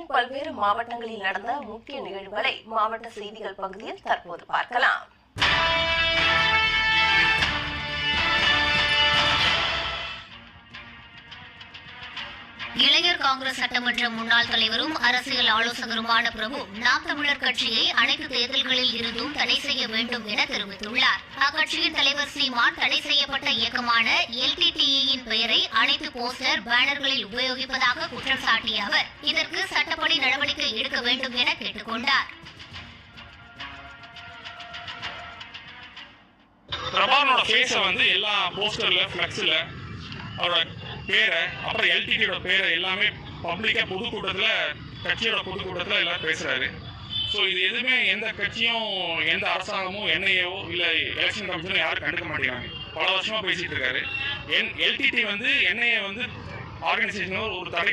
நாட்டின் பல்வேறு மாவட்டங்களில் நடந்த முக்கிய நிகழ்வுகளை மாவட்ட செய்திகள் பகுதியில் தற்போது பார்க்கலாம். இளைஞர் காங்கிரஸ் சட்டமன்ற முன்னாள் தலைவரும் அரசியல் ஆலோசகருமான பிரபு நாம் தமிழர் கட்சியை அனைத்து தேர்தல்களில் இருந்தும் தடை செய்ய வேண்டும் என தெரிவித்துள்ளார். அக்கட்சியின் தலைவர் சீமான் தடை செய்யப்பட்ட இயக்கமான LTTE-யின் பெயரை அனைத்து போஸ்டர் பேனர்களில் உபயோகிப்பதாக குற்றம் சாட்டிய அவர் இதற்கு சட்டப்படி நடவடிக்கை எடுக்க வேண்டும் என கேட்டுக் கொண்டார். பிரபாகரனோட ஃபேஸை எல்லா போஸ்டர்ல ஃபிளக்ஸ்ல அவரோட பேரை அப்புறம் LTTயோட பேரை எல்லாமே பப்ளிக்காக பொதுக்கூட்டத்தில் கட்சியோட பொதுக்கூட்டத்தில் எல்லாம் பேசுகிறாரு. ஸோ இது எதுவுமே எந்த கட்சியும் எந்த அரசாங்கமும் NIAவோ இல்லை எலெக்ஷன் கமிஷனும் யாரும் கண்டுக்க மாட்டேங்கிறாங்க. பல வருஷமாக பேசிகிட்டு இருக்காரு. LTT NIA ஆர்கனைசேஷனோ ஒரு தடை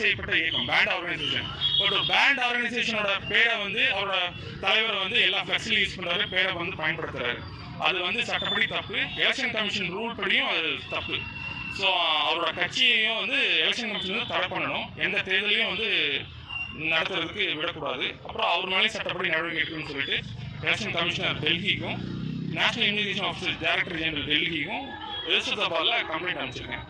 செய்யப்பட்ட இயக்கம், பேண்ட் ஆர்கனைசேஷன். ஒரு பேண்ட் ஆர்கனைசேஷனோட பேரை அவரோட தலைவர் எல்லா ஃப்ளெக்ஸ்லையும் யூஸ் பண்ணுறாரு, பேரை பயன்படுத்துறாரு. அது சட்டப்படி தப்பு. எலெக்ஷன் கமிஷன் ரூல் படியும் அது தப்பு. ஸோ அவரோட கட்சியையும் எலெக்ஷன் கமிஷன் தடை பண்ணணும், எந்த தேர்தலையும் நடத்துறதுக்கு விடக்கூடாது. அப்புறம் அவர் மேலே சட்டப்படி நடவடிக்கை எடுக்கணும்னு சொல்லிட்டு எலெக்ஷன் கமிஷனர் டெல்லிக்கும் national investigation officer director general டெல்லிக்கும் ரிஜிஸ்டர் சபாவில் கம்ப்ளைண்ட் அனுப்பிச்சிருக்கேன்.